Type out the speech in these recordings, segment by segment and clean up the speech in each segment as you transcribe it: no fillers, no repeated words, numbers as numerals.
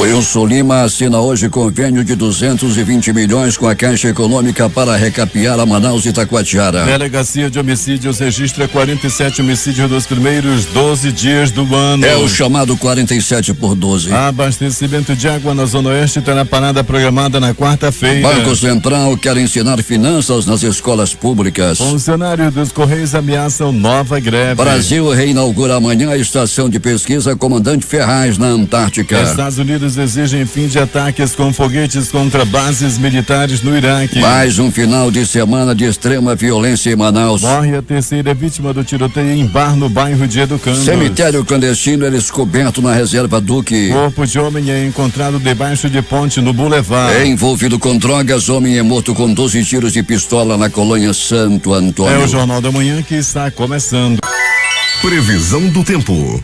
Wilson Lima assina hoje convênio de 220 milhões com a Caixa Econômica para recapear a Manaus e Taquatiara. Delegacia de Homicídios registra 47 homicídios nos primeiros 12 dias do ano. É o chamado 47 por 12. Abastecimento de água na Zona Oeste terá parada programada na quarta-feira. Banco Central quer ensinar finanças nas escolas públicas. Funcionários dos Correios ameaçam nova greve. Brasil reinaugura amanhã a estação de pesquisa Comandante Ferraz na Antártica. Estados Unidos exigem fim de ataques com foguetes contra bases militares no Iraque. Mais um final de semana de extrema violência em Manaus. Morre a terceira vítima do tiroteio em bar no bairro de Educando. Cemitério clandestino é descoberto na reserva Duque. Corpo de homem é encontrado debaixo de ponte no Boulevard. Envolvido com drogas, homem é morto com 12 tiros de pistola na colônia Santo Antônio. É o Jornal da Manhã que está começando. Previsão do tempo.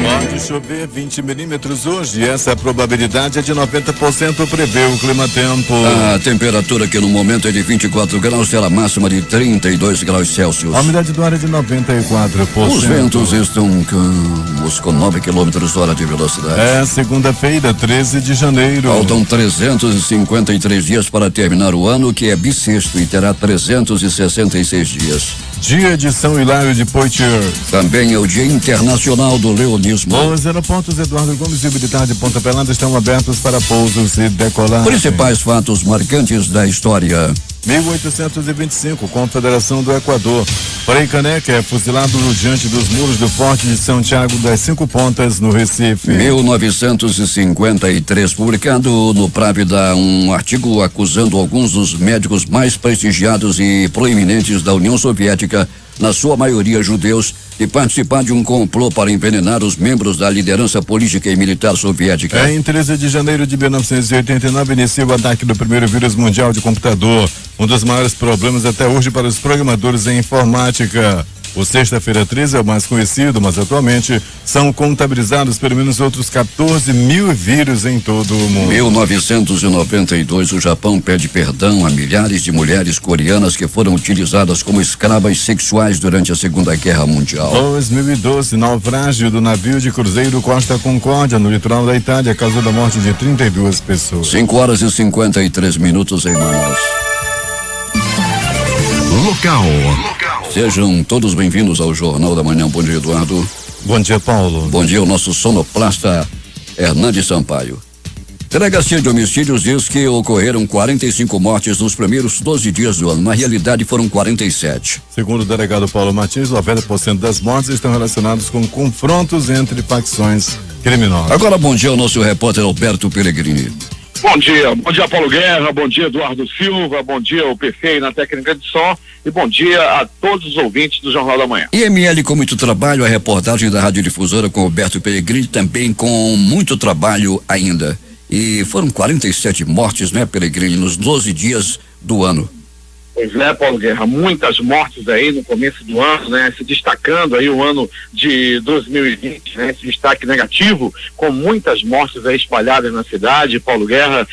Pode chover 20 milímetros hoje, essa probabilidade é de 90%, prevê o Climatempo. A temperatura aqui no momento é de 24 graus, terá máxima de 32 graus Celsius. A umidade do ar é de 94%. Os ventos estão calmos com 9 quilômetros hora de velocidade. É segunda-feira, 13 de janeiro. Faltam 353 dias para terminar o ano, que é bissexto, e terá 366 dias. Dia de São Hilário de Poitiers. Também é o Dia Internacional do Leonismo. Os aeroportos Eduardo Gomes e Militar de Ponta Pelada estão abertos para pousos e decolagens. Principais fatos marcantes da história. 1825, Confederação do Equador. Frei Caneca é fuzilado diante dos muros do Forte de São Tiago das Cinco Pontas, no Recife. 1953, publicado no Právida um artigo acusando alguns dos médicos mais prestigiados e proeminentes da União Soviética, na sua maioria judeus, de participar de um complô para envenenar os membros da liderança política e militar soviética. Em 13 de janeiro de 1989, inicia o ataque do primeiro vírus mundial de computador, um dos maiores problemas até hoje para os programadores em informática. O Sexta-feira 13 é o mais conhecido, mas atualmente são contabilizados pelo menos outros 14 mil vírus em todo o mundo. 1992, o Japão pede perdão a milhares de mulheres coreanas que foram utilizadas como escravas sexuais durante a Segunda Guerra Mundial. 2012, naufrágio do navio de cruzeiro Costa Concórdia, no litoral da Itália, causou a morte de 32 pessoas. 5 horas e 53 minutos em Manaus. Local. Sejam todos bem-vindos ao Jornal da Manhã. Bom dia, Eduardo. Bom dia, Paulo. Bom dia, o nosso sonoplasta Hernandes Sampaio. Delegacia de Homicídios diz que ocorreram 45 mortes nos primeiros 12 dias do ano. Na realidade, foram 47. Segundo o delegado Paulo Martins, 90% das mortes estão relacionadas com confrontos entre facções criminosas. Agora, bom dia ao nosso repórter Alberto Pellegrini. Bom dia Paulo Guerra, bom dia Eduardo Silva, bom dia o PC na técnica de som e bom dia a todos os ouvintes do Jornal da Manhã. IML com muito trabalho, a reportagem da Radiodifusora com Alberto Pellegrini também com muito trabalho ainda. E foram 47 mortes, né, Pellegrini, nos 12 dias do ano. Pois é, Paulo Guerra, muitas mortes aí no começo do ano, né? Se destacando aí o ano de 2020, né? Esse destaque negativo, com muitas mortes aí espalhadas na cidade, Paulo Guerra,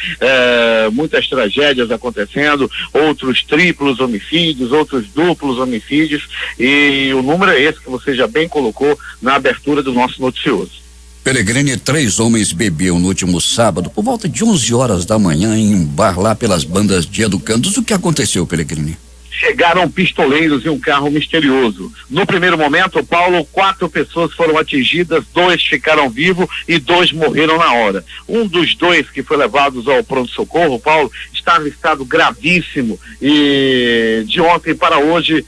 muitas tragédias acontecendo, outros triplos homicídios, outros duplos homicídios, e o número é esse que você já bem colocou na abertura do nosso noticioso. Pellegrini, 3 homens beberam no último sábado, por volta de 11 horas da manhã, em um bar lá pelas bandas de Educandos. O que aconteceu, Pellegrini? Chegaram pistoleiros em um carro misterioso. No primeiro momento, Paulo, 4 pessoas foram atingidas, 2 ficaram vivos e 2 morreram na hora. Um dos 2 que foi levados ao pronto-socorro, Paulo, estava em estado gravíssimo e de ontem para hoje,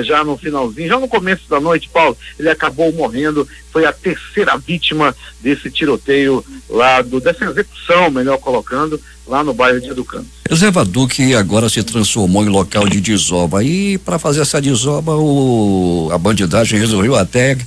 já no finalzinho, já no começo da noite, Paulo, ele acabou morrendo. Foi a terceira vítima desse tiroteio lá, dessa execução, melhor colocando, lá no bairro de Educandos. Reserva Duque agora se transformou em local de desova, e para fazer essa desova a bandidagem resolveu até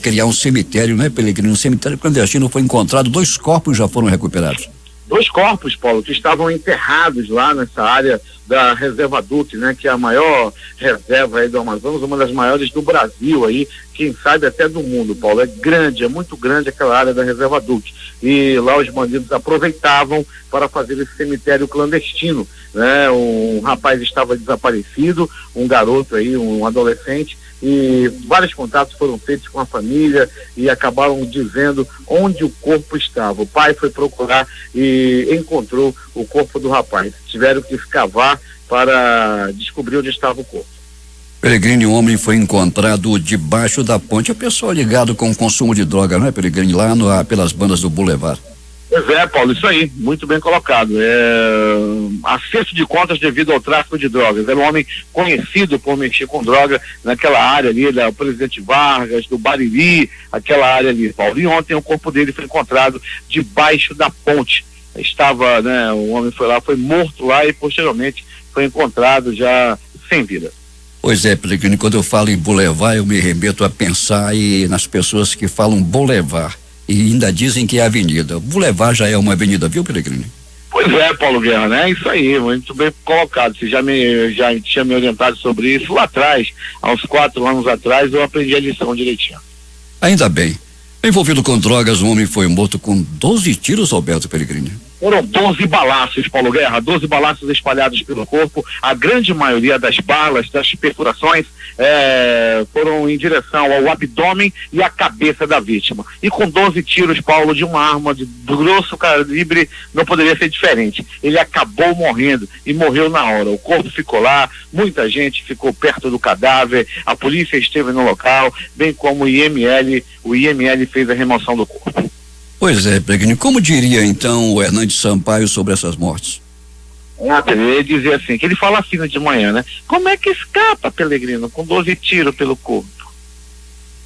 criar um cemitério, né, Pellegrini? Um cemitério clandestino foi encontrado, 2 corpos já foram recuperados. 2 corpos, Paulo, que estavam enterrados lá nessa área da Reserva Duque, né, que é a maior reserva aí do Amazonas, uma das maiores do Brasil aí, quem sabe até do mundo, Paulo. É grande, é muito grande aquela área da Reserva Duque. E lá os bandidos aproveitavam para fazer esse cemitério clandestino, né? Um rapaz estava desaparecido, um garoto aí, um adolescente, e vários contatos foram feitos com a família e acabaram dizendo onde o corpo estava. O pai foi procurar e encontrou o corpo do rapaz. Tiveram que escavar para descobrir onde estava o corpo. Peregrino, um homem foi encontrado debaixo da ponte. A pessoa ligado com o consumo de droga, não é, Peregrino? Lá pelas bandas do Boulevard. Pois é, Paulo, isso aí, muito bem colocado. Acerto de contas devido ao tráfico de drogas. Era um homem conhecido por mexer com droga naquela área ali, da Presidente Vargas, do Bariri, aquela área ali, Paulo. E ontem o corpo dele foi encontrado debaixo da ponte. Estava, né, o homem foi lá, foi morto lá e posteriormente foi encontrado já sem vida. Pois é, Peregrino, quando eu falo em Boulevard, eu me remeto a pensar nas pessoas que falam Boulevard e ainda dizem que é avenida. Boulevard já é uma avenida, viu, Peregrino? Pois é, Paulo Guerra, né? Isso aí, muito bem colocado. Você já tinha me orientado sobre isso lá atrás, há uns 4 anos atrás, eu aprendi a lição direitinho. Ainda bem. Envolvido com drogas, um homem foi morto com 12 tiros, Alberto Peregrino. Foram 12 balaços, Paulo Guerra, 12 balaços espalhados pelo corpo. A grande maioria das balas, das perfurações, foram em direção ao abdômen e à cabeça da vítima. E com 12 tiros, Paulo, de uma arma de grosso calibre, não poderia ser diferente. Ele acabou morrendo e morreu na hora. O corpo ficou lá, muita gente ficou perto do cadáver, a polícia esteve no local, bem como o IML fez a remoção do corpo. Pois é, Peregrino, como diria então o Hernandes Sampaio sobre essas mortes? Ele ia dizer assim, que ele fala assim de manhã, né? Como é que escapa, Peregrino, com 12 tiros pelo corpo?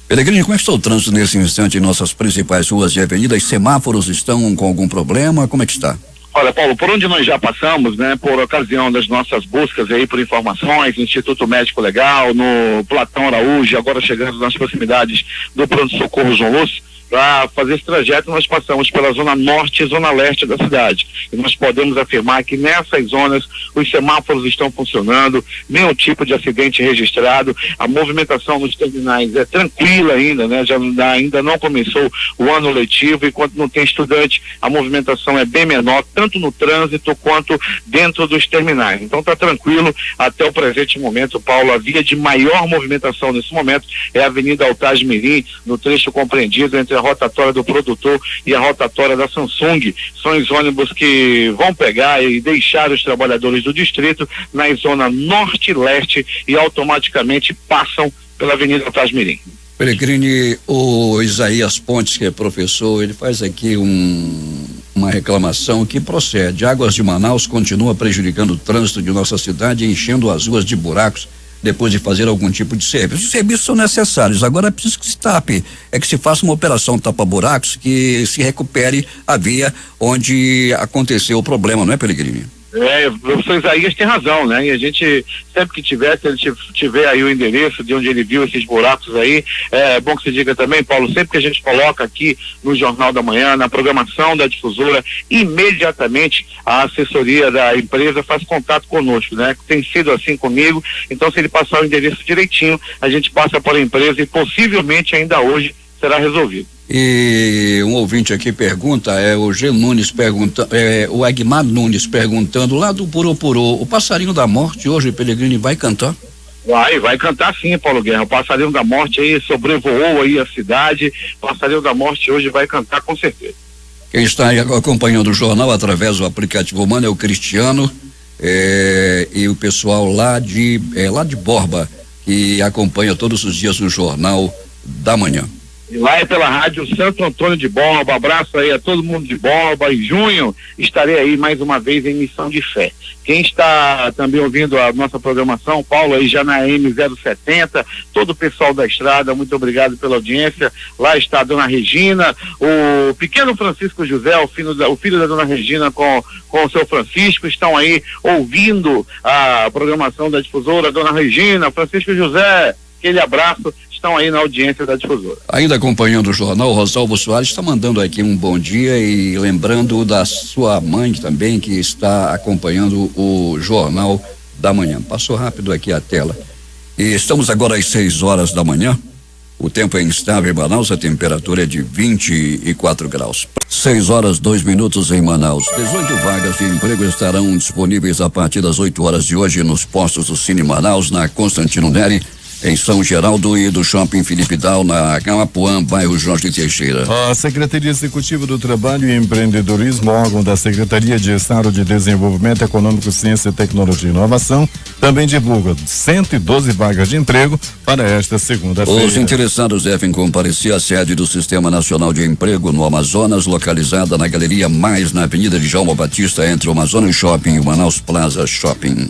Peregrino, como é que está o trânsito nesse instante em nossas principais ruas e avenidas? Semáforos estão com algum problema? Como é que está? Olha, Paulo, por onde nós já passamos, né, por ocasião das nossas buscas aí por informações, no Instituto Médico Legal, no Platão Araújo, agora chegando nas proximidades do pronto-socorro João Lúcio, para fazer esse trajeto nós passamos pela zona norte e zona leste da cidade. E nós podemos afirmar que nessas zonas os semáforos estão funcionando, nenhum tipo de acidente registrado, a movimentação nos terminais é tranquila ainda, né? Ainda não começou o ano letivo, e quando não tem estudante, a movimentação é bem menor, tanto no trânsito quanto dentro dos terminais. Então está tranquilo até o presente momento, Paulo. A via de maior movimentação nesse momento é a Avenida Altaz Mirim, no trecho compreendido entre a rotatória do Produtor e a rotatória da Samsung. São os ônibus que vão pegar e deixar os trabalhadores do distrito na zona norte e leste e automaticamente passam pela Avenida Altaz Mirim. Peregrine, o Isaías Pontes, que é professor, ele faz aqui uma reclamação que procede. Águas de Manaus continua prejudicando o trânsito de nossa cidade, enchendo as ruas de buracos depois de fazer algum tipo de serviço. Os serviços são necessários, agora é preciso que se tape, que se faça uma operação tapa-buracos, que se recupere a via onde aconteceu o problema, não é, Peregrine? O professor Isaías tem razão, né? E a gente, sempre que tiver, se ele tiver aí o endereço de onde ele viu esses buracos aí, é bom que se diga também, Paulo, sempre que a gente coloca aqui no Jornal da Manhã, na programação da difusora, imediatamente a assessoria da empresa faz contato conosco, né? Tem sido assim comigo, então se ele passar o endereço direitinho, a gente passa para a empresa e possivelmente ainda hoje será resolvido. E um ouvinte aqui pergunta, o G. Nunes perguntando, o Agmar Nunes perguntando, lá do Purupuru, o passarinho da morte hoje, Peregrine, vai cantar? Vai cantar sim, Paulo Guerra. O passarinho da morte aí sobrevoou aí a cidade, o passarinho da morte hoje vai cantar com certeza. Quem está acompanhando o jornal através do aplicativo Mano é o Cristiano, e o pessoal lá de Borba, que acompanha todos os dias o Jornal da Manhã. E lá é pela rádio Santo Antônio de Borba. Abraço aí a todo mundo de Borba. Em junho estarei aí mais uma vez em Missão de Fé. Quem está também ouvindo a nossa programação, Paulo, aí já na M070, todo o pessoal da estrada, muito obrigado pela audiência. Lá está a dona Regina, o pequeno Francisco José, o filho da dona Regina com o seu Francisco, estão aí ouvindo a programação da difusora. Dona Regina, Francisco José, aquele abraço, estão aí na audiência da difusora. Ainda acompanhando o jornal, o Rosalvo Soares está mandando aqui um bom dia e lembrando da sua mãe também, que está acompanhando o Jornal da Manhã. Passou rápido aqui a tela. E estamos agora às 6 horas da manhã. O tempo é instável em Manaus, a temperatura é de 24 graus. 6 horas 2 minutos em Manaus. 18 vagas de emprego estarão disponíveis a partir das 8 horas de hoje nos postos do Cine Manaus, na Constantino Neri, em São Geraldo e do Shopping Felipe Dal, na Camapuã, bairro Jorge Teixeira. A Secretaria Executiva do Trabalho e Empreendedorismo, órgão da Secretaria de Estado de Desenvolvimento Econômico, Ciência, Tecnologia e Inovação, também divulga 112 vagas de emprego para esta segunda-feira. Os interessados devem comparecer à sede do Sistema Nacional de Emprego no Amazonas, localizada na Galeria Mais, na Avenida de João Batista, entre o Amazonas Shopping e o Manaus Plaza Shopping.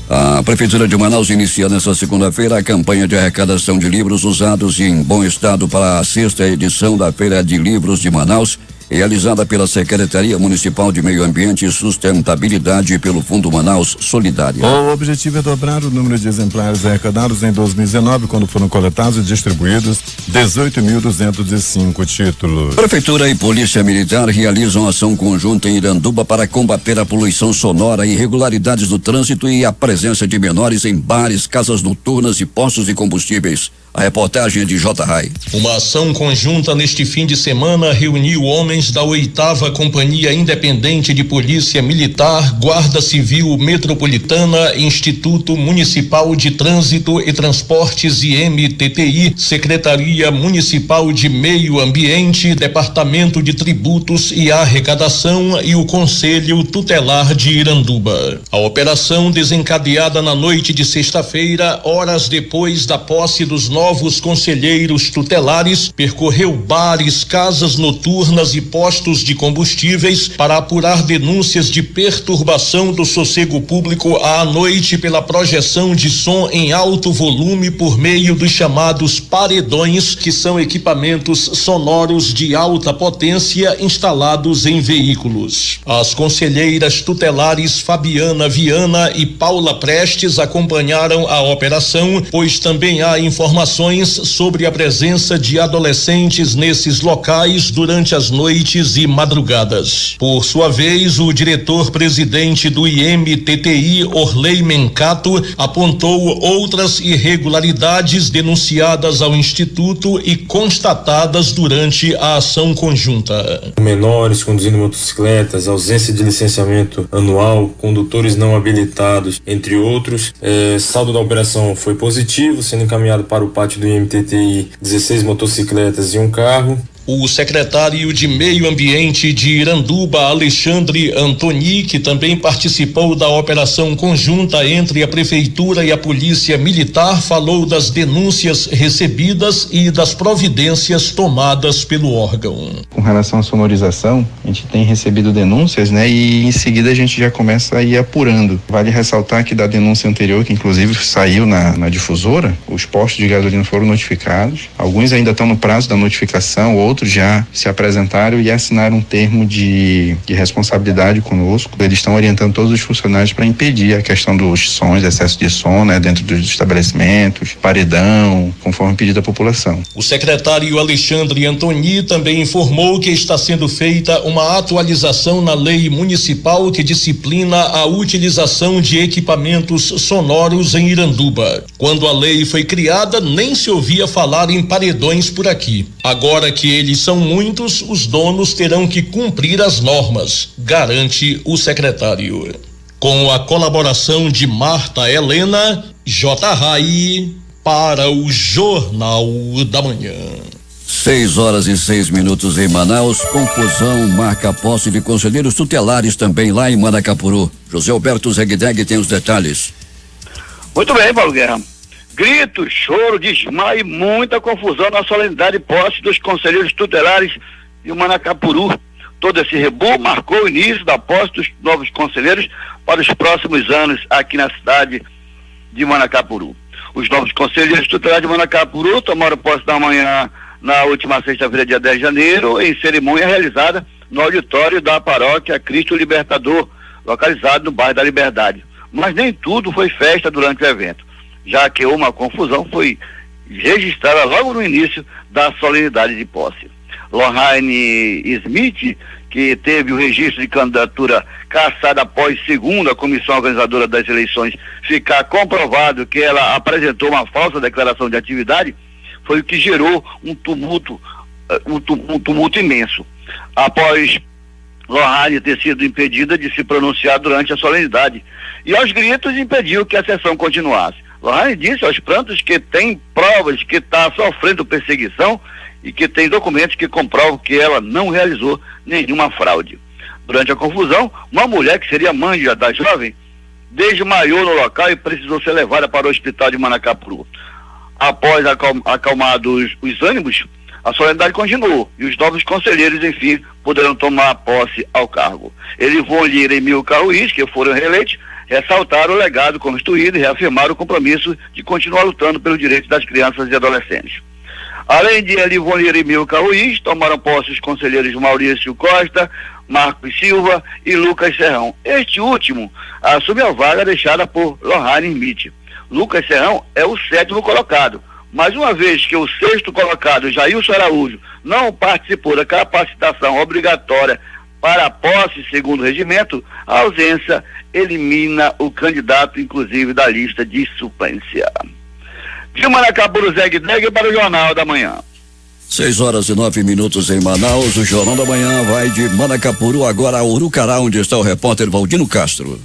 A Prefeitura de Manaus inicia nesta segunda-feira a campanha de arrecadação de livros usados e em bom estado para a 6ª edição da Feira de Livros de Manaus, realizada pela Secretaria Municipal de Meio Ambiente e Sustentabilidade e pelo Fundo Manaus Solidária. O objetivo é dobrar o número de exemplares arrecadados em 2019, quando foram coletados e distribuídos 18.205 títulos. Prefeitura e Polícia Militar realizam ação conjunta em Iranduba para combater a poluição sonora, irregularidades no trânsito e a presença de menores em bares, casas noturnas e postos de combustíveis. A reportagem é de J. Rai. Uma ação conjunta neste fim de semana reuniu homens da 8ª Companhia Independente de Polícia Militar, Guarda Civil Metropolitana, Instituto Municipal de Trânsito e Transportes IMTTI, Secretaria Municipal de Meio Ambiente, Departamento de Tributos e Arrecadação e o Conselho Tutelar de Iranduba. A operação, desencadeada na noite de sexta-feira, horas depois da posse dos novos conselheiros tutelares, percorreu bares, casas noturnas e postos de combustíveis para apurar denúncias de perturbação do sossego público à noite pela projeção de som em alto volume por meio dos chamados paredões, que são equipamentos sonoros de alta potência instalados em veículos. As conselheiras tutelares Fabiana Viana e Paula Prestes acompanharam a operação, pois também há informações sobre a presença de adolescentes nesses locais durante as noites e madrugadas. Por sua vez, o diretor-presidente do IMTTI, Orley Mencato, apontou outras irregularidades denunciadas ao Instituto e constatadas durante a ação conjunta. Menores conduzindo motocicletas, ausência de licenciamento anual, condutores não habilitados, entre outros. Saldo da operação foi positivo, sendo encaminhado para o pátio do IMTTI 16 motocicletas e um carro. O secretário de Meio Ambiente de Iranduba, Alexandre Antoni, que também participou da operação conjunta entre a Prefeitura e a Polícia Militar, falou das denúncias recebidas e das providências tomadas pelo órgão. Com relação à sonorização, a gente tem recebido denúncias, né? E em seguida a gente já começa a ir apurando. Vale ressaltar que da denúncia anterior, que inclusive saiu na difusora, os postos de gasolina foram notificados. Alguns ainda estão no prazo da notificação, outros já se apresentaram e assinaram um termo de responsabilidade conosco. Eles estão orientando todos os funcionários para impedir a questão dos sons, excesso de som, né, dentro dos estabelecimentos, paredão, conforme pedido da população. O secretário Alexandre Antoni também informou que está sendo feita uma atualização na lei municipal que disciplina a utilização de equipamentos sonoros em Iranduba. Quando a lei foi criada, nem se ouvia falar em paredões por aqui. Agora que eles são muitos, os donos terão que cumprir as normas, garante o secretário. Com a colaboração de Marta Helena, J. Rai, para o Jornal da Manhã. 6h06 em Manaus. Confusão marca a posse de conselheiros tutelares também lá em Manacapuru. José Alberto Zegdeg tem os detalhes. Muito bem, Paulo Guerra. Gritos, choro, desmaio e muita confusão na solenidade de posse dos conselheiros tutelares de Manacapuru. Todo esse rebu marcou o início da posse dos novos conselheiros para os próximos anos aqui na cidade de Manacapuru. Os novos conselheiros tutelares de Manacapuru tomaram posse da manhã na última sexta-feira, dia 10 de janeiro, em cerimônia realizada no auditório da paróquia Cristo Libertador, localizado no bairro da Liberdade. Mas nem tudo foi festa durante o evento, já que uma confusão foi registrada logo no início da solenidade de posse. Lorraine Smith, que teve o registro de candidatura cassada após, segundo a comissão organizadora das eleições, ficar comprovado que ela apresentou uma falsa declaração de atividade, foi o que gerou um tumulto imenso. Após Lorraine ter sido impedida de se pronunciar durante a solenidade, e aos gritos impediu que a sessão continuasse. Lohane disse aos prantos que tem provas que está sofrendo perseguição e que tem documentos que comprovam que ela não realizou nenhuma fraude. Durante a confusão, uma mulher que seria mãe da jovem desmaiou no local e precisou ser levada para o hospital de Manacapuru. Após acalmados os ânimos, a solenidade continuou e os novos conselheiros, enfim, poderão tomar posse ao cargo. Elivone e Emil Carruiz, que foram reeleitos, ressaltaram o legado construído e reafirmaram o compromisso de continuar lutando pelos direitos das crianças e adolescentes. Além de Elivone e Emil Carruiz, tomaram posse os conselheiros Maurício Costa, Marcos Silva e Lucas Serrão. Este último assume a vaga deixada por Lohane Smith. Lucas Serrão é o 7º colocado, mas uma vez que o 6º colocado, Jailson Araújo, não participou da capacitação obrigatória para a posse segundo o regimento, a ausência elimina o candidato, inclusive, da lista de suplência. De Manacapuru, Zeg para o Jornal da Manhã. 6h09 em Manaus. O Jornal da Manhã vai de Manacapuru agora a Urucará, onde está o repórter Valdino Castro.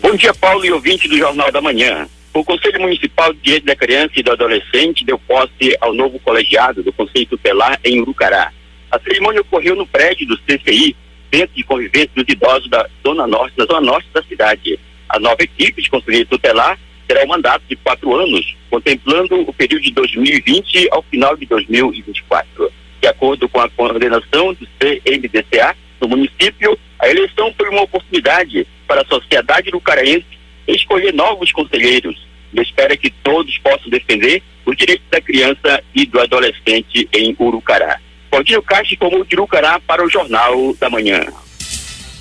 Bom dia, Paulo e ouvinte do Jornal da Manhã. O Conselho Municipal de Direito da Criança e do Adolescente deu posse ao novo colegiado do Conselho Tutelar em Urucará. A cerimônia ocorreu no prédio do CCI, Centro de Convivência dos Idosos da Zona Norte da cidade. A nova equipe de Conselheiro Tutelar terá um mandato de 4 anos, contemplando o período de 2020 ao final de 2024. De acordo com a coordenação do CMDCA no município, a eleição foi uma oportunidade para a sociedade urucaraense escolher novos conselheiros. E espera que todos possam defender os direitos da criança e do adolescente em Urucará. Valdino Castro como de Urucará para o Jornal da Manhã.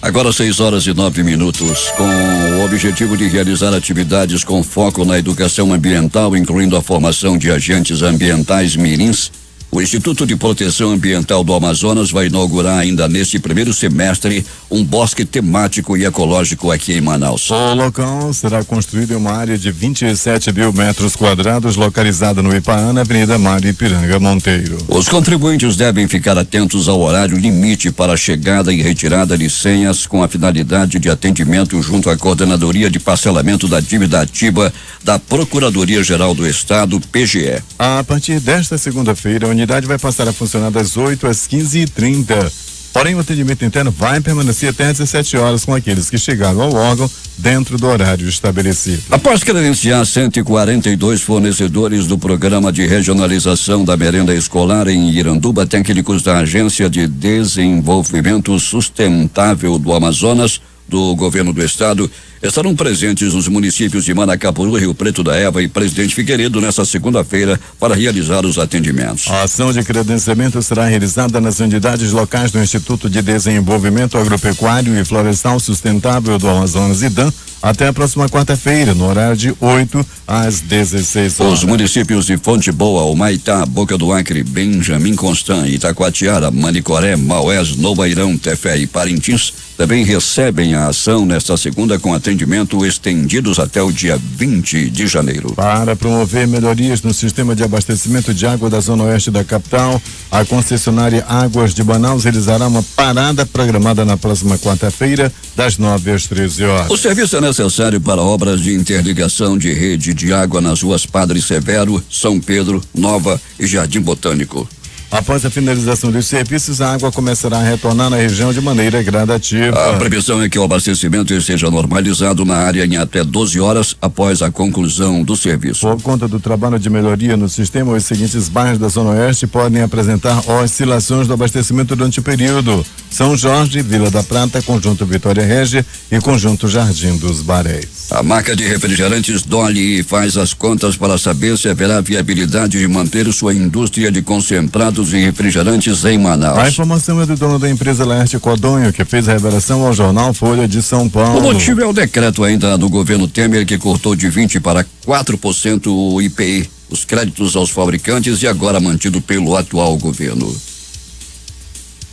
Agora 6h09, com o objetivo de realizar atividades com foco na educação ambiental, incluindo a formação de agentes ambientais mirins. O Instituto de Proteção Ambiental do Amazonas vai inaugurar ainda neste primeiro semestre um bosque temático e ecológico aqui em Manaus. O local será construído em uma área de 27 mil metros quadrados, localizada no Ipaã, na Avenida Mário Ipiranga Monteiro. Os contribuintes devem ficar atentos ao horário limite para a chegada e retirada de senhas, com a finalidade de atendimento junto à Coordenadoria de Parcelamento da Dívida Ativa da Procuradoria-Geral do Estado, PGE. A partir desta segunda-feira, a unidade vai passar a funcionar das 8 às 15h30. Porém, o atendimento interno vai permanecer até às 17 horas com aqueles que chegaram ao órgão dentro do horário estabelecido. Após credenciar 142 fornecedores do Programa de Regionalização da Merenda Escolar em Iranduba, técnicos da Agência de Desenvolvimento Sustentável do Amazonas, do Governo do Estado, estarão presentes nos municípios de Manacapuru, Rio Preto da Eva e Presidente Figueiredo nesta segunda-feira para realizar os atendimentos. A ação de credenciamento será realizada nas unidades locais do Instituto de Desenvolvimento Agropecuário e Florestal Sustentável do Amazonas, IDAM, até a próxima quarta-feira, no horário de 8 às 16 horas. Os municípios de Fonte Boa, Humaitá, Boca do Acre, Benjamin Constant, Itacoatiara, Manicoré, Maués, Novo Airão, Tefé e Parintins também recebem a ação nesta segunda com atendimento estendidos até o dia 20 de janeiro. Para promover melhorias no sistema de abastecimento de água da Zona Oeste da capital, a concessionária Águas de Manaus realizará uma parada programada na próxima quarta-feira, das 9 às 13 horas. O serviço é necessário para obras de interligação de rede de água nas ruas Padre Severo, São Pedro, Nova e Jardim Botânico. Após a finalização dos serviços, a água começará a retornar na região de maneira gradativa. A previsão é que o abastecimento esteja normalizado na área em até 12 horas após a conclusão do serviço. Por conta do trabalho de melhoria no sistema, os seguintes bairros da Zona Oeste podem apresentar oscilações do abastecimento durante o período: São Jorge, Vila da Prata, Conjunto Vitória Régia e Conjunto Jardim dos Baréis. A marca de refrigerantes Dolly faz as contas para saber se haverá viabilidade de manter sua indústria de concentrados e refrigerantes em Manaus. A informação é do dono da empresa Laerte Codonho, que fez a revelação ao jornal Folha de São Paulo. O motivo é o decreto ainda do governo Temer, que cortou de 20% para 4% o IPI, os créditos aos fabricantes, e agora mantido pelo atual governo.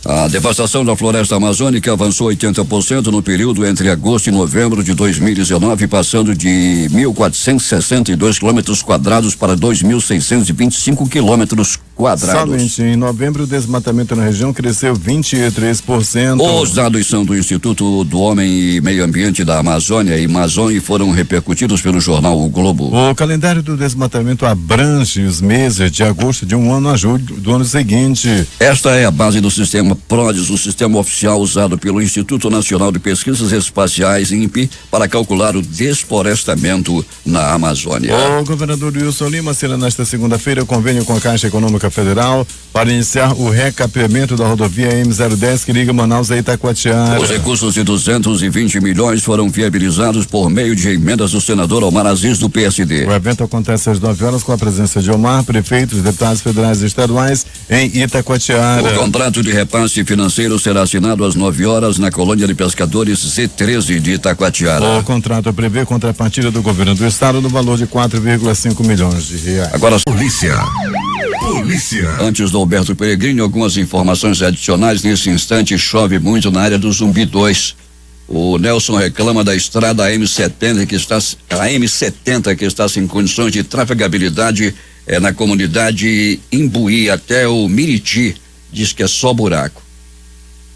A devastação da floresta amazônica avançou 80% no período entre agosto e novembro de 2019, passando de 1.462 quilômetros quadrados para 2.625 quilômetros quadrados. Somente em novembro o desmatamento na região cresceu 23%. Os dados são do Instituto do Homem e Meio Ambiente da Amazônia e foram repercutidos pelo jornal O Globo. O calendário do desmatamento abrange os meses de agosto de um ano a julho do ano seguinte. Esta é a base do sistema PRODES, o sistema oficial usado pelo Instituto Nacional de Pesquisas Espaciais, INPE, para calcular o desflorestamento na Amazônia. O governador Wilson Lima assina nesta segunda-feira o convênio com a Caixa Econômica Federal para iniciar o recapeamento da rodovia M010 que liga Manaus a Itacoatiara. Os recursos de 220 milhões foram viabilizados por meio de emendas do senador Omar Aziz, do PSD. O evento acontece às 9 horas com a presença de Omar, prefeitos, deputados federais e estaduais em Itacoatiara. O contrato de repasse financeiro será assinado às 9 horas na colônia de pescadores C13 de Itacoatiara. O contrato prevê contrapartida do governo do estado no valor de 4,5 milhões de reais. Agora, Polícia. Antes do Alberto Peregrini, algumas informações adicionais. Nesse instante, chove muito na área do Zumbi 2. O Nelson reclama da estrada M70 que está sem condições de trafegabilidade na comunidade Imbuí até o Miriti. Diz que é só buraco.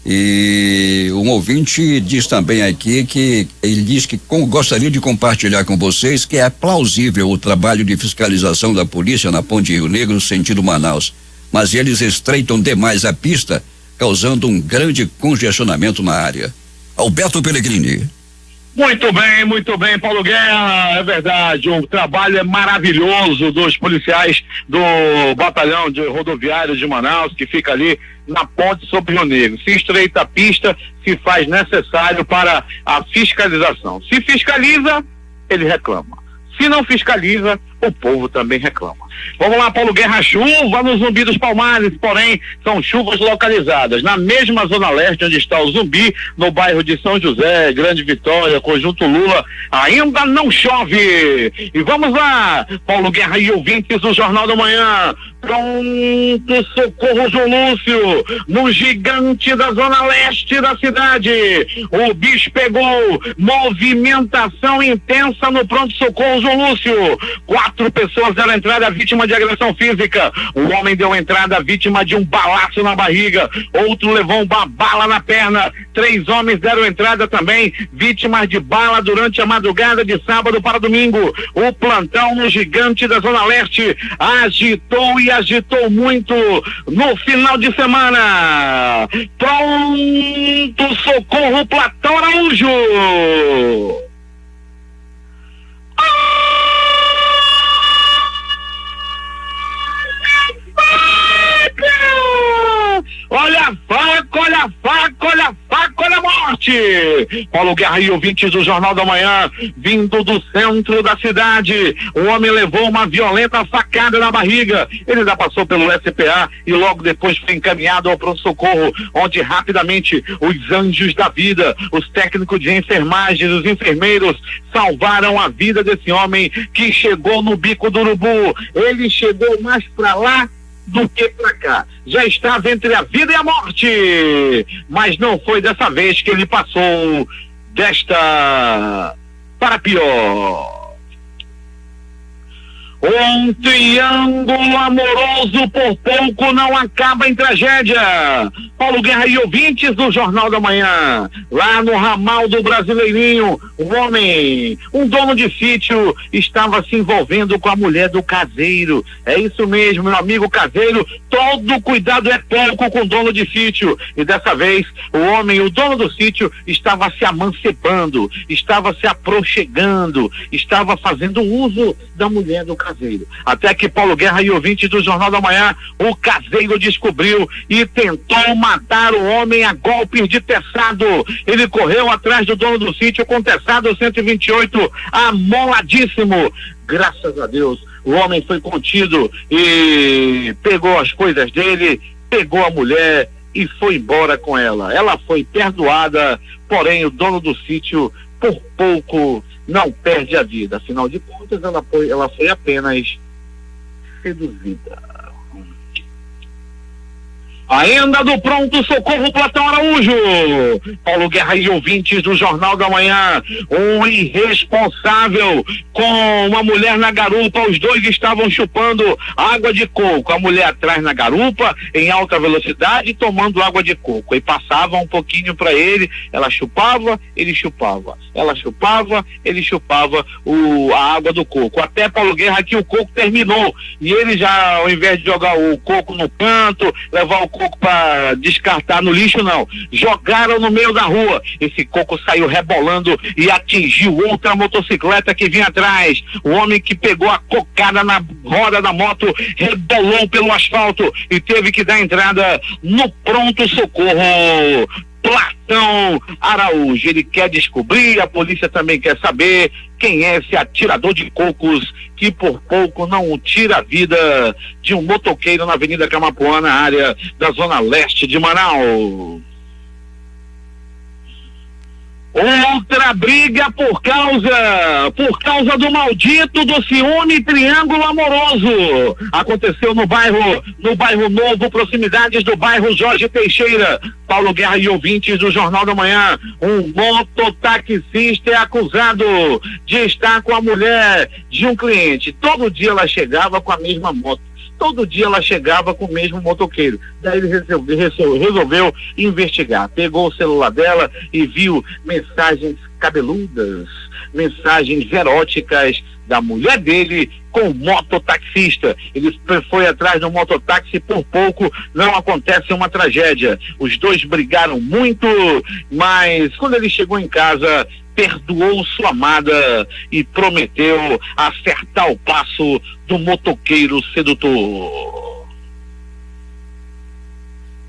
E um ouvinte diz também aqui que ele diz que gostaria de compartilhar com vocês que é plausível o trabalho de fiscalização da polícia na Ponte Rio Negro, sentido Manaus, mas eles estreitam demais a pista, causando um grande congestionamento na área. Alberto Peregrini. Muito bem, Paulo Guerra, é verdade, o trabalho é maravilhoso dos policiais do batalhão de rodoviário de Manaus, que fica ali na ponte sobre o Rio Negro. Se estreita a pista, se faz necessário para a fiscalização. Se fiscaliza, ele reclama. Se não fiscaliza, o povo também reclama. Vamos lá, Paulo Guerra, chuva no Zumbi dos Palmares, porém são chuvas localizadas na mesma zona leste onde está o Zumbi, no bairro de São José, Grande Vitória, Conjunto Lula, ainda não chove. E vamos lá, Paulo Guerra e ouvintes do Jornal da Manhã, pronto socorro João Lúcio, no gigante da zona leste da cidade, o bicho pegou, movimentação intensa no pronto socorro João Lúcio, 4 pessoas deram entrada vítima de agressão física, um homem deu entrada vítima de um balaço na barriga, outro levou uma bala na perna, 3 homens deram entrada também, vítimas de bala durante a madrugada de sábado para domingo. O plantão no gigante da zona leste agitou muito no final de semana. Pronto socorro Platão Araújo. Olha a faca, olha a faca, olha a faca, olha a morte. Paulo Guerra e ouvintes do Jornal da Manhã, vindo do centro da cidade, o homem levou uma violenta facada na barriga. Ele já passou pelo SPA e logo depois foi encaminhado ao pronto-socorro, onde rapidamente os anjos da vida, os técnicos de enfermagem, os enfermeiros salvaram a vida desse homem que chegou no bico do urubu. Ele chegou mais pra lá do que pra cá, já estava entre a vida e a morte, mas não foi dessa vez que ele passou desta para pior. Um triângulo amoroso por pouco não acaba em tragédia. Paulo Guerra e ouvintes do Jornal da Manhã, lá no ramal do Brasileirinho, um homem, um dono de sítio, estava se envolvendo com a mulher do caseiro. É isso mesmo, meu amigo caseiro, todo cuidado é pouco com o dono de sítio. E dessa vez, o homem, o dono do sítio, estava se amancebando, estava se aproxegando, estava fazendo uso da mulher do caseiro. Até que Paulo Guerra e ouvintes do Jornal da Manhã, o caseiro descobriu e tentou matar o homem a golpes de teçado. Ele correu atrás do dono do sítio com teçado 128, amoladíssimo. Graças a Deus, o homem foi contido e pegou as coisas dele, pegou a mulher e foi embora com ela. Ela foi perdoada, porém o dono do sítio, por pouco, não perde a vida. Afinal de contas, ela foi apenas seduzida. Ainda do pronto-socorro, Platão Araújo. Paulo Guerra e ouvintes do Jornal da Manhã. Um irresponsável com uma mulher na garupa. Os dois estavam chupando água de coco. A mulher atrás na garupa, em alta velocidade, tomando água de coco. E passava um pouquinho para ele. Ela chupava, ele chupava. Ela chupava, ele chupava a água do coco. Até Paulo Guerra que o coco terminou. E ele já, ao invés de jogar o coco no canto, levar o coco para descartar no lixo, não. Jogaram no meio da rua. Esse coco saiu rebolando e atingiu outra motocicleta que vinha atrás. O homem que pegou a cocada na roda da moto rebolou pelo asfalto e teve que dar entrada no pronto-socorro. Platão Araújo. Ele quer descobrir, a polícia também quer saber quem é esse atirador de cocos que por pouco não tira a vida de um motoqueiro na Avenida Camapuã, na área da Zona Leste de Manaus. Outra briga por causa do maldito do ciúme triângulo amoroso. Aconteceu no bairro Novo, proximidades do bairro Jorge Teixeira. Paulo Guerra e ouvintes do Jornal da Manhã. Um mototaxista é acusado de estar com a mulher de um cliente. Todo dia ela chegava com a mesma moto. Todo dia ela chegava com o mesmo motoqueiro. Daí ele resolveu investigar. Pegou o celular dela e viu mensagens cabeludas, mensagens eróticas da mulher dele com o mototaxista. Ele foi atrás do mototáxi, por pouco não acontece uma tragédia. Os dois brigaram muito, mas quando ele chegou em casa, perdoou sua amada e prometeu acertar o passo do motoqueiro sedutor.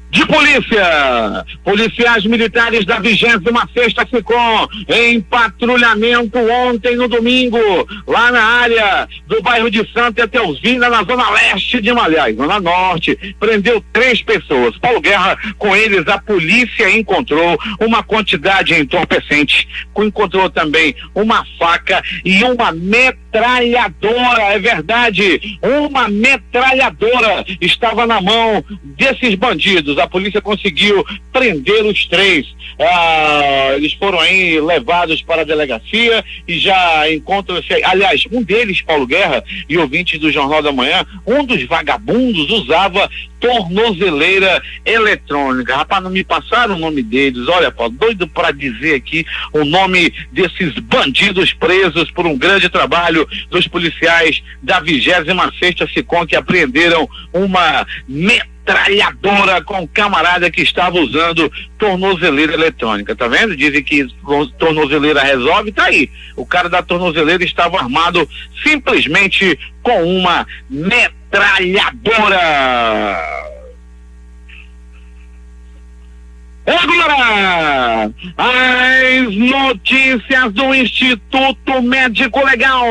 De polícia, policiais militares da 26ª SECOM em patrulhamento ontem no domingo, lá na área do bairro de Santa Etelvina, na zona leste de Malhais, zona norte, prendeu 3 pessoas. Paulo Guerra, com eles a polícia encontrou uma quantidade entorpecente, encontrou também uma faca e uma metralhadora, é verdade, uma metralhadora estava na mão desses bandidos. A polícia conseguiu prender os 3. Eles foram aí levados para a delegacia e já encontram-se. Aliás, um deles, Paulo Guerra e ouvintes do Jornal da Manhã, um dos vagabundos usava tornozeleira eletrônica. Rapaz, não me passaram o nome deles. Olha, Paulo, doido para dizer aqui o nome desses bandidos presos por um grande trabalho dos policiais da 26ª SECOM, que apreenderam uma metralhadora com o camarada que estava usando tornozeleira eletrônica. Tá vendo? Dizem que tornozeleira resolve, tá aí. O cara da tornozeleira estava armado simplesmente com uma metralhadora. Agora, as notícias do Instituto Médico Legal.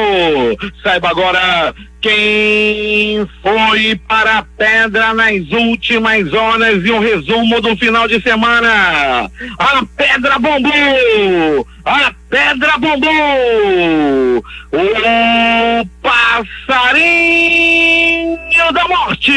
Saiba agora quem foi para a pedra nas últimas horas e um resumo do final de semana. A pedra bombou! A pedra bombou! O passarinho da morte!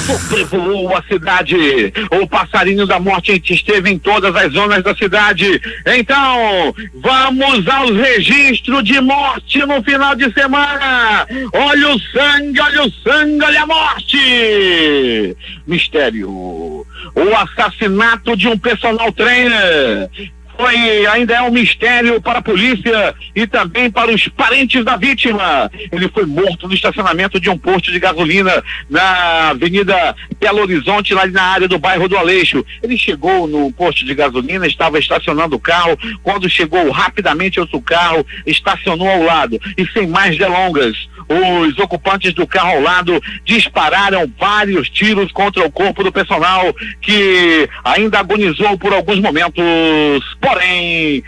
Sobrevoou a cidade. O passarinho da morte esteve em todas as zonas da cidade. Então, vamos aos registros de morte no final de semana. Olha o sangue, olha a morte. Mistério. O assassinato de um personal trainer ainda é um mistério para a polícia e também para os parentes da vítima. Ele foi morto no estacionamento de um posto de gasolina na Avenida Belo Horizonte, lá na área do bairro do Aleixo. Ele chegou no posto de gasolina, estava estacionando o carro, quando chegou rapidamente outro carro, estacionou ao lado e sem mais delongas, os ocupantes do carro ao lado dispararam vários tiros contra o corpo do personal, que ainda agonizou por alguns momentos, porém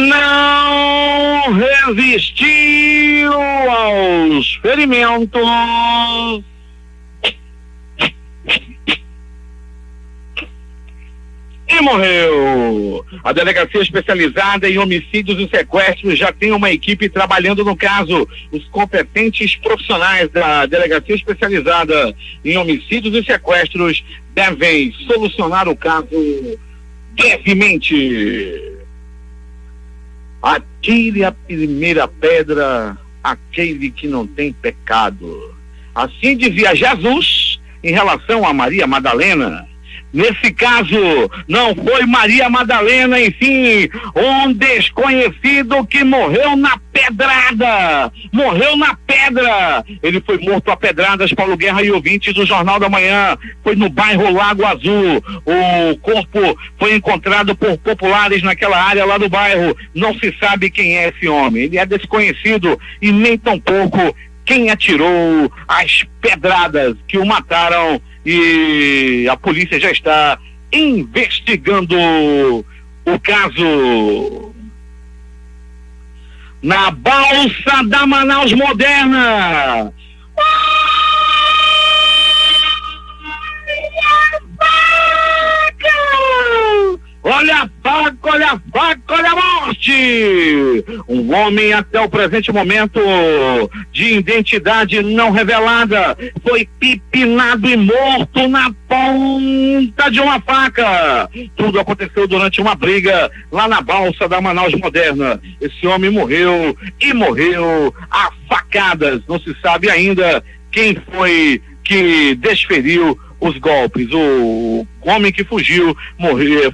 não resistiu aos ferimentos. E e morreu. A Delegacia Especializada em Homicídios e Sequestros já tem uma equipe trabalhando no caso. Os competentes profissionais da Delegacia Especializada em Homicídios e Sequestros devem solucionar o caso brevemente. Atire a primeira pedra aquele que não tem pecado. Assim dizia Jesus em relação a Maria Madalena. Nesse caso, não foi Maria Madalena, enfim, um desconhecido que morreu na pedrada. Morreu na pedra. Ele foi morto a pedradas, Paulo Guerra e ouvintes do Jornal da Manhã. Foi no bairro Lago Azul. O corpo foi encontrado por populares naquela área lá do bairro. Não se sabe quem é esse homem. Ele é desconhecido e nem tampouco quem atirou as pedradas que o mataram. E a polícia já está investigando o caso. Na balsa da Manaus Moderna. Olha a faca, olha a faca, olha a morte! Um homem até o presente momento de identidade não revelada foi pipinado e morto na ponta de uma faca. Tudo aconteceu durante uma briga lá na balsa da Manaus Moderna. Esse homem morreu e morreu a facadas. Não se sabe ainda quem foi que desferiu os golpes. O homem que fugiu,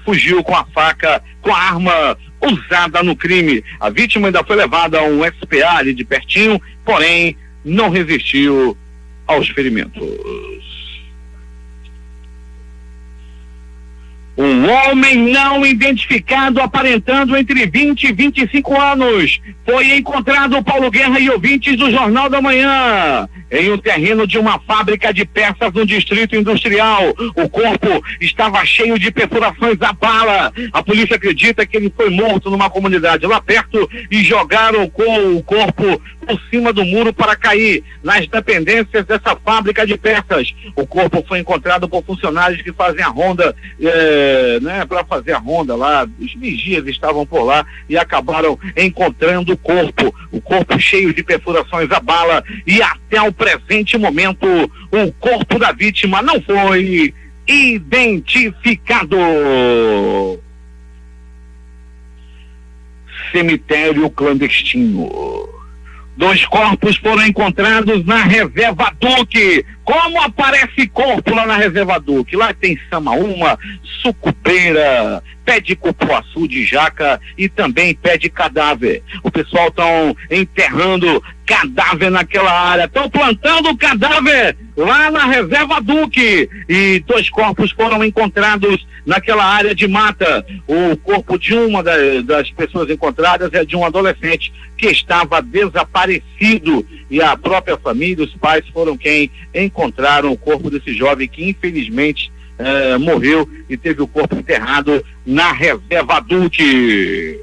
fugiu com a faca, com a arma usada no crime. A vítima ainda foi levada a um SPA ali de pertinho, porém não resistiu aos ferimentos. Um homem não identificado, aparentando entre 20 e 25 anos, foi encontrado, Paulo Guerra e ouvintes do Jornal da Manhã, em um terreno de uma fábrica de peças no Distrito Industrial. O corpo estava cheio de perfurações a bala. A polícia acredita que ele foi morto numa comunidade lá perto e jogaram o corpo por cima do muro para cair nas dependências dessa fábrica de peças. O corpo foi encontrado por funcionários que fazem a ronda, para fazer a ronda lá. Os vigias estavam por lá e acabaram encontrando o corpo cheio de perfurações a bala, e até o presente momento o corpo da vítima não foi identificado. Cemitério clandestino. 2 corpos foram encontrados na Reserva Duque. Como aparece corpo lá na Reserva Duque? Lá tem samaúma, sucupeira, pé de cupuaçu de jaca e também pé de cadáver. O pessoal estão enterrando cadáver naquela área, estão plantando cadáver lá na Reserva Duque, e 2 corpos foram encontrados naquela área de mata. O corpo de uma das pessoas encontradas é de um adolescente que estava desaparecido, e a própria família, os pais foram quem encontraram o corpo desse jovem que infelizmente morreu e teve o corpo enterrado na Reserva Duque.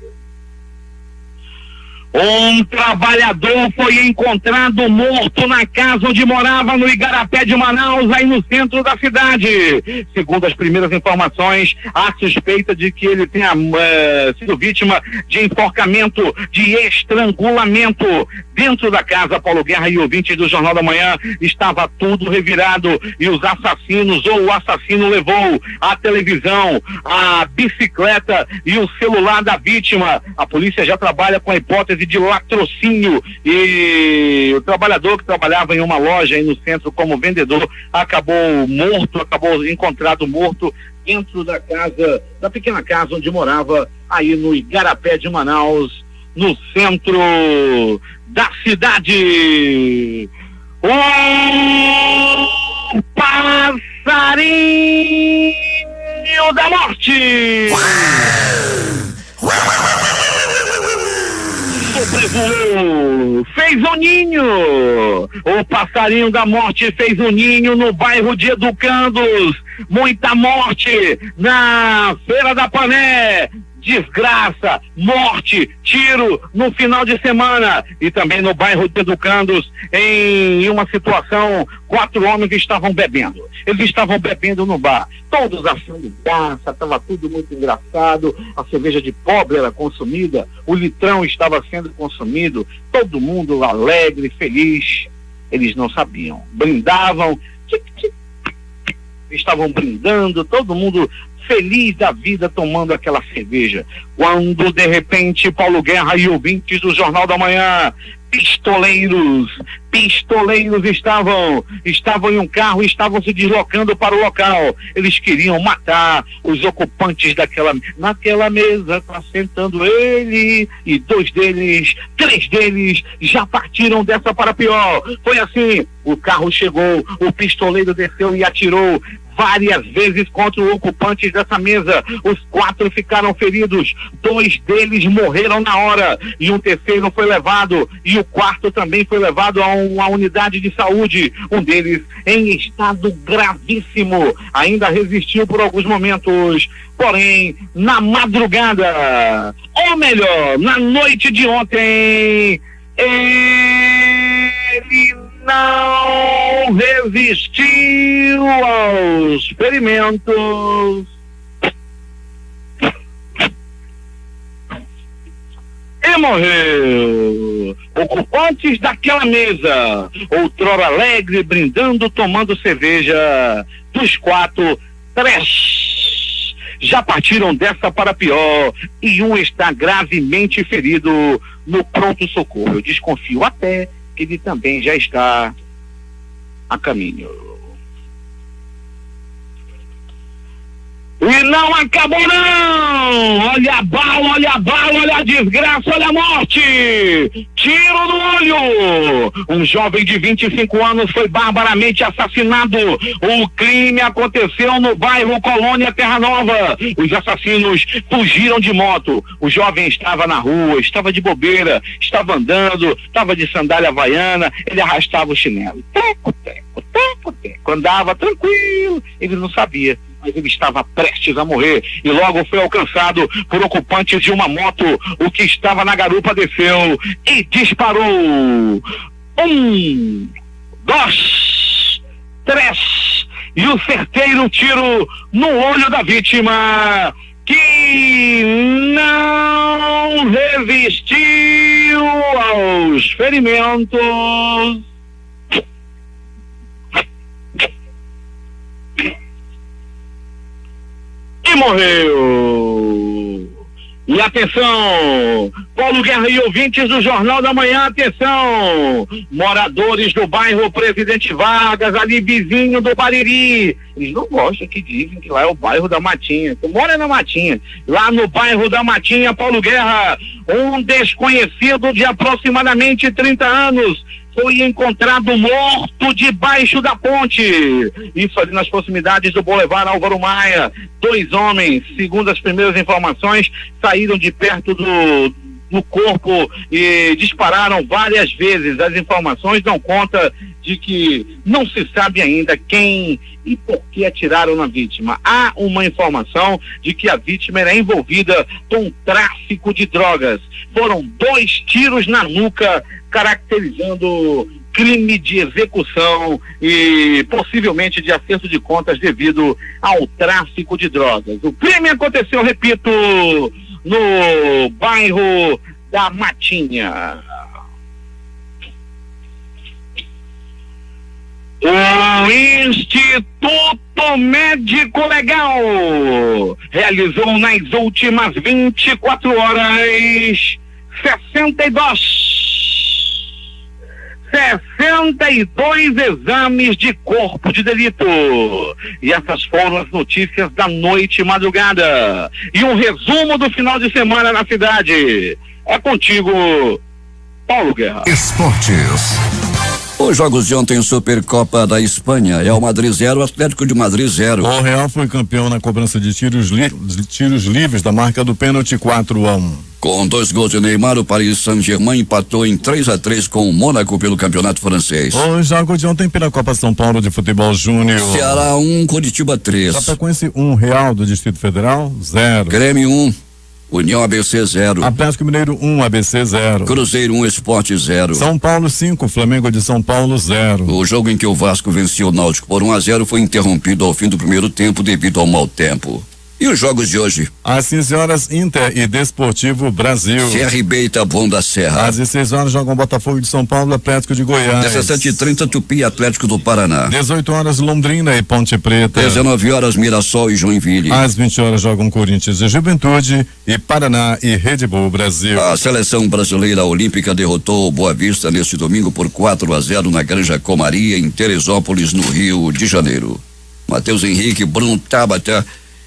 Um trabalhador foi encontrado morto na casa onde morava no Igarapé de Manaus, aí no centro da cidade. Segundo as primeiras informações, há suspeita de que ele tenha sido vítima de enforcamento, de estrangulamento. Dentro da casa, Paulo Guerra e ouvintes do Jornal da Manhã, estava tudo revirado, e os assassinos, ou o assassino, levou a televisão, a bicicleta e o celular da vítima. A polícia já trabalha com a hipótese de latrocínio, e o trabalhador que trabalhava em uma loja aí no centro como vendedor acabou encontrado morto dentro da casa, da pequena casa onde morava aí no Igarapé de Manaus, no centro da cidade. O passarinho da morte fez um ninho. O passarinho da morte fez um ninho no bairro de Educandos. Muita morte na Feira da Pané. desgraça, morte, tiro no final de semana. E também no bairro de Educandos, em uma situação, 4 homens que estavam bebendo. Eles estavam bebendo no bar, todos achando graça, estava tudo muito engraçado. A cerveja de pobre era consumida, o litrão estava sendo consumido, todo mundo alegre, feliz. Eles não sabiam, brindavam, estavam brindando, todo mundo feliz da vida tomando aquela cerveja, quando de repente Paulo Guerra e ouvintes do Jornal da Manhã, pistoleiros estavam em um carro e estavam se deslocando para o local. Eles queriam matar os ocupantes naquela mesa, tá sentando ele e 3 deles já partiram dessa para pior. Foi assim, o carro chegou, o pistoleiro desceu e atirou várias vezes contra os ocupantes dessa mesa. Os 4 ficaram feridos, 2 deles morreram na hora e um terceiro foi levado, e o 4º também foi levado a uma unidade de saúde. Um deles em estado gravíssimo, ainda resistiu por alguns momentos, porém na madrugada, ou melhor, na noite de ontem, ele não resistiu aos ferimentos e morreu. Ocupantes daquela mesa, outrora alegre, brindando, tomando cerveja, dos 4, 3 já partiram dessa para pior e um está gravemente ferido no pronto-socorro. Eu desconfio até que ele também já está a caminho. E não acabou não! Olha a bala, olha a desgraça, olha a morte! Tiro no olho! Um jovem de 25 anos foi barbaramente assassinado. O crime aconteceu no bairro Colônia Terra Nova. Os assassinos fugiram de moto. O jovem estava na rua, estava de bobeira, estava andando, estava de sandália havaiana, ele arrastava o chinelo. Teco, teco, teco, teco. Andava tranquilo, ele não sabia, mas ele estava prestes a morrer e logo foi alcançado por ocupantes de uma moto. O que estava na garupa desceu e disparou. 1, 2, 3 e o certeiro tiro no olho da vítima, que não resistiu aos ferimentos e morreu. E atenção, Paulo Guerra e ouvintes do Jornal da Manhã, atenção, moradores do bairro Presidente Vargas, ali vizinho do Bariri, eles não gostam que dizem que lá é o bairro da Matinha, tu mora na Matinha, lá no bairro da Matinha, Paulo Guerra, um desconhecido de aproximadamente 30 anos foi encontrado morto debaixo da ponte, isso ali nas proximidades do Boulevard Álvaro Maia. 2 homens, segundo as primeiras informações, saíram de perto do corpo e dispararam várias vezes. As informações dão conta de que não se sabe ainda quem e por que atiraram na vítima. Há uma informação de que a vítima era envolvida com tráfico de drogas. Foram 2 tiros na nuca, caracterizando crime de execução e possivelmente de acerto de contas devido ao tráfico de drogas. O crime aconteceu, repito, no bairro da Matinha. O Instituto Médico Legal realizou nas últimas 24 horas 62 exames de corpo de delito. E essas foram as notícias da noite e madrugada. E um resumo do final de semana na cidade. É contigo, Paulo Guerra. Esportes. Os jogos de ontem, Supercopa da Espanha, Real Madrid 0, Atlético de Madrid 0. O Real foi campeão na cobrança de tiros livres da marca do pênalti 4-1. Com 2 gols de Neymar, o Paris Saint-Germain empatou em 3-3 com o Mônaco pelo Campeonato Francês. Os jogos de ontem pela Copa São Paulo de Futebol Júnior. Ceará 1, Curitiba 3. Chapecoense 1, Real do Distrito Federal 0. Grêmio 1, União ABC 0. Atlético Mineiro 1, ABC 0. Cruzeiro 1, Sport 0. São Paulo 5, Flamengo de São Paulo 0. O jogo em que o Vasco venceu o Náutico por 1-0 foi interrompido ao fim do primeiro tempo devido ao mau tempo. E os jogos de hoje? Às 15 horas, Inter e Desportivo Brasil. CRB e Itabuna da Serra. Às 16 horas, jogam Botafogo de São Paulo, Atlético de Goiás. 17h30, Tupi e Atlético do Paraná. 18 horas, Londrina e Ponte Preta. 19 horas, Mirassol e Joinville. Às 20 horas, jogam Corinthians e Juventude e Paraná e Red Bull Brasil. A seleção brasileira olímpica derrotou o Boa Vista neste domingo por 4-0 na Granja Comaria, em Teresópolis, no Rio de Janeiro. Matheus Henrique, Bruno Tabata,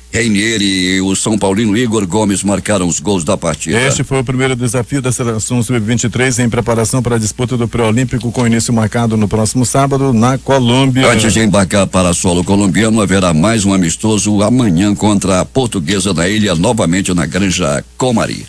Reinier e o São Paulino Igor Gomes marcaram os gols da partida. Este foi o primeiro desafio da seleção sub-23 em preparação para a disputa do pré-olímpico, com início marcado no próximo sábado na Colômbia. Antes de embarcar para solo colombiano, haverá mais um amistoso amanhã contra a Portuguesa da Ilha, novamente na Granja Comari.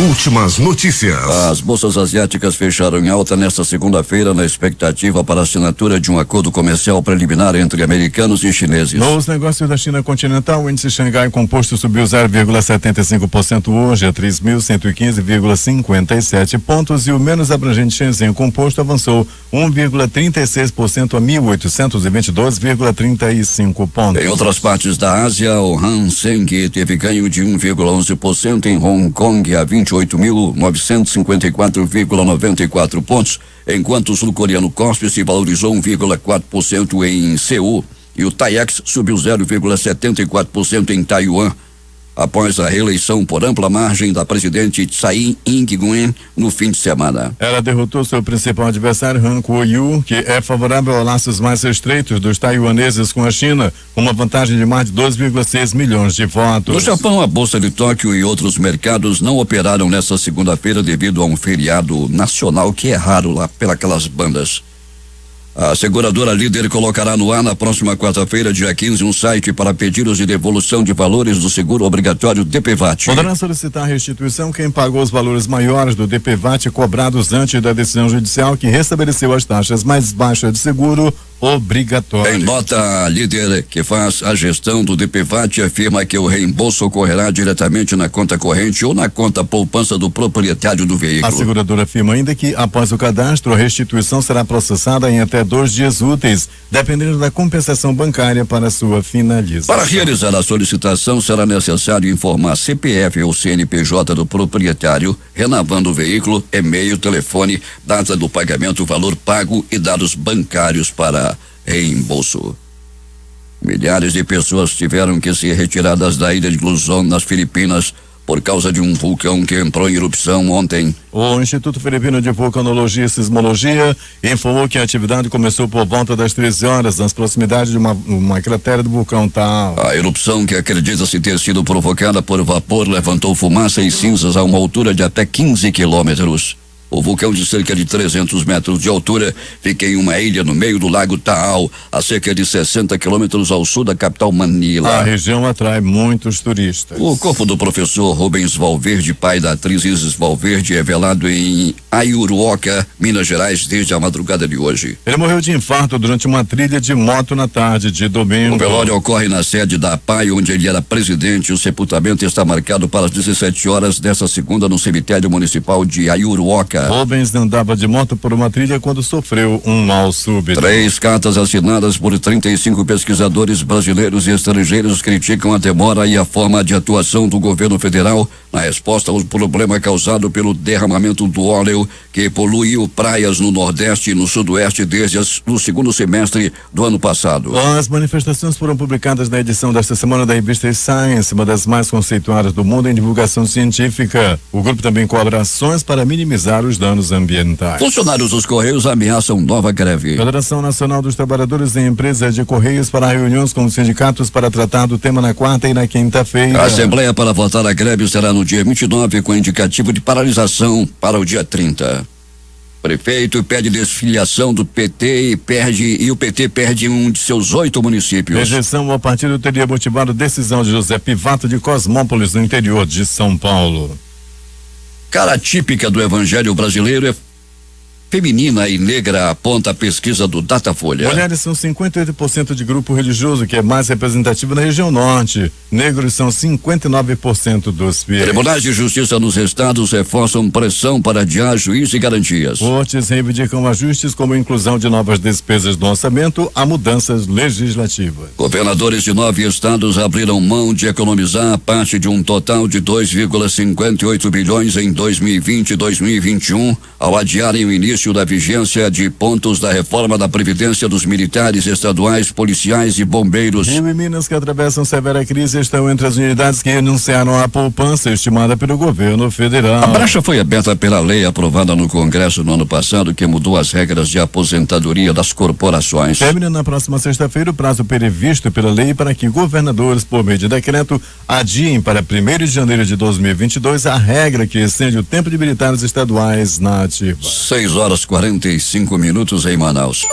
Últimas notícias. As bolsas asiáticas fecharam em alta nesta segunda-feira na expectativa para a assinatura de um acordo comercial preliminar entre americanos e chineses. Nos negócios da China continental, o índice Xangai Composto subiu 0,75% hoje a 3.115,57 pontos e o menos abrangente Shenzhen Composto avançou 1,36% a 1.822,35 pontos. Em outras partes da Ásia, o Hang Seng teve ganho de 1,11% em Hong Kong a 28.954,94 pontos, enquanto o sul-coreano Kospi se valorizou 1,4% em Seul e o TAIEX subiu 0,74% em Taiwan, após a reeleição por ampla margem da presidente Tsai Ing-wen no fim de semana. Ela derrotou seu principal adversário, Han Kuo-yu, que é favorável a laços mais estreitos dos taiwaneses com a China, com uma vantagem de mais de 2,6 milhões de votos. No Japão, a Bolsa de Tóquio e outros mercados não operaram nesta segunda-feira devido a um feriado nacional que é raro lá pelas bandas. A seguradora líder colocará no ar na próxima quarta-feira, dia 15, um site para pedidos de devolução de valores do seguro obrigatório DPVAT. Poderá solicitar restituição quem pagou os valores maiores do DPVAT cobrados antes da decisão judicial que restabeleceu as taxas mais baixas de seguro obrigatório. Em nota, a líder que faz a gestão do DPVAT afirma que o reembolso ocorrerá diretamente na conta corrente ou na conta poupança do proprietário do veículo. A seguradora afirma ainda que, após o cadastro, a restituição será processada em até 2 dias úteis, dependendo da compensação bancária para sua finalização. Para realizar a solicitação, será necessário informar CPF ou CNPJ do proprietário, renovando o veículo, e-mail, telefone, data do pagamento, valor pago e dados bancários para reembolso. Milhares de pessoas tiveram que ser retiradas da ilha de Luzon, nas Filipinas, por causa de um vulcão que entrou em erupção ontem. O Instituto Filipino de Vulcanologia e Sismologia informou que a atividade começou por volta das 13 horas, nas proximidades de uma cratera do vulcão Taal. A erupção, que acredita-se ter sido provocada por vapor, levantou fumaça e cinzas a uma altura de até 15 quilômetros. O vulcão, de cerca de 300 metros de altura, fica em uma ilha no meio do lago Taal, a cerca de 60 quilômetros ao sul da capital Manila. A região atrai muitos turistas. O corpo do professor Rubens Valverde, pai da atriz Isis Valverde, é velado em Ayuruoca, Minas Gerais, desde a madrugada de hoje. Ele morreu de infarto durante uma trilha de moto na tarde de domingo. O velório ocorre na sede da APAI, onde ele era presidente. O sepultamento está marcado para as 17 horas desta segunda no cemitério municipal de Ayuruoca. Rubens andava de moto por uma trilha quando sofreu um mal súbito. 3 cartas assinadas por 35 pesquisadores brasileiros e estrangeiros criticam a demora e a forma de atuação do governo federal na resposta ao problema causado pelo derramamento do óleo que poluiu praias no Nordeste e no Sudoeste desde o segundo semestre do ano passado. As manifestações foram publicadas na edição desta semana da revista Science, uma das mais conceituadas do mundo em divulgação científica. O grupo também cobra ações para minimizar os danos ambientais. Funcionários dos Correios ameaçam nova greve. Federação Nacional dos Trabalhadores em Empresas de Correios fará reuniões com os sindicatos para tratar do tema na quarta e na quinta-feira. A Assembleia para votar a greve será no dia 29, com indicativo de paralisação para o dia 30. Prefeito pede desfiliação do PT e o PT perde um de seus 8 municípios. Rejeição ao partido teria motivado decisão de José Pivato de Cosmópolis, no interior de São Paulo. Cara típica do evangelho brasileiro é feminina e negra, aponta a pesquisa do Datafolha. Mulheres são 58% de grupo religioso, que é mais representativo na região norte. Negros são 59% dos fiéis. Tribunais de Justiça nos estados reforçam pressão para adiar juízo e garantias. Cortes reivindicam ajustes como a inclusão de novas despesas no orçamento a mudanças legislativas. Governadores de 9 estados abriram mão de economizar parte de um total de 2,58 bilhões em 2020 e 2021 ao adiarem o início da vigência de pontos da reforma da Previdência dos militares estaduais, policiais e bombeiros. Rio e Minas, que atravessam severa crise, estão entre as unidades que anunciaram a poupança estimada pelo governo federal. A brecha foi aberta pela lei aprovada no Congresso no ano passado, que mudou as regras de aposentadoria das corporações. Termina na próxima sexta-feira o prazo previsto pela lei para que governadores, por meio de decreto, adiem para 1º de janeiro de 2022 a regra que estende o tempo de militares estaduais na ativa. 6h45 em Manaus.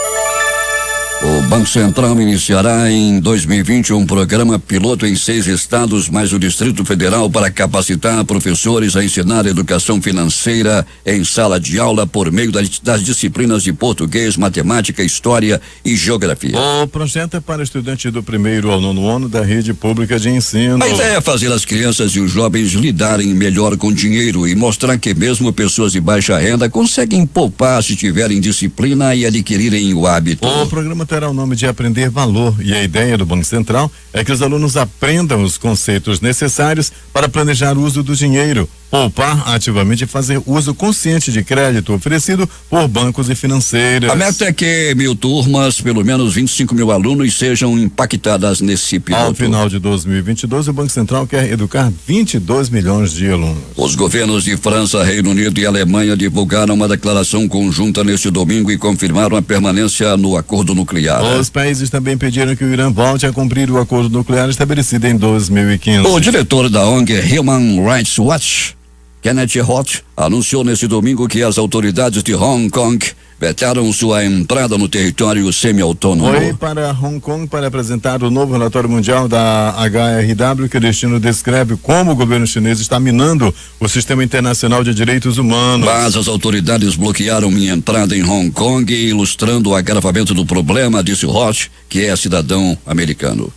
O Banco Central iniciará em 2020 um programa piloto em 6 estados, mais o Distrito Federal, para capacitar professores a ensinar educação financeira em sala de aula por meio das disciplinas de português, matemática, história e geografia. O projeto é para estudantes do 1º ao 9º ano da rede pública de ensino. A ideia é fazer as crianças e os jovens lidarem melhor com dinheiro e mostrar que mesmo pessoas de baixa renda conseguem poupar se tiverem disciplina e adquirirem o hábito. O programa terá o nome de Aprender Valor, e a ideia do Banco Central é que os alunos aprendam os conceitos necessários para planejar o uso do dinheiro, poupar ativamente e fazer uso consciente de crédito oferecido por bancos e financeiras. A meta é que 1.000 turmas, pelo menos 25 mil alunos, sejam impactadas nesse piloto. Ao final de 2022, o Banco Central quer educar 22 milhões de alunos. Os governos de França, Reino Unido e Alemanha divulgaram uma declaração conjunta neste domingo e confirmaram a permanência no acordo nuclear. Os países também pediram que o Irã volte a cumprir o acordo nuclear estabelecido em 2015. O diretor da ONG Human Rights Watch, Kenneth Roth, anunciou nesse domingo que as autoridades de Hong Kong vetaram sua entrada no território semi-autônomo. Foi para Hong Kong para apresentar o novo relatório mundial da HRW, que o destino descreve como o governo chinês está minando o sistema internacional de direitos humanos. Mas as autoridades bloquearam minha entrada em Hong Kong, ilustrando o agravamento do problema, disse Roth, que é cidadão americano.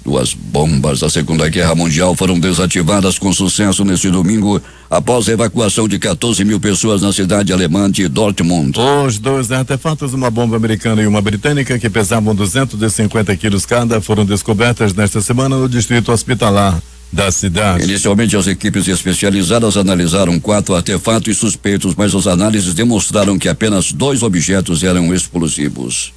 2 bombas da Segunda Guerra Mundial foram desativadas com sucesso neste domingo, após a evacuação de 14 mil pessoas na cidade alemã de Dortmund. Os 2 artefatos, uma bomba americana e uma britânica, que pesavam 250 quilos cada, foram descobertas nesta semana no distrito hospitalar da cidade. Inicialmente, as equipes especializadas analisaram 4 artefatos suspeitos, mas as análises demonstraram que apenas 2 objetos eram explosivos.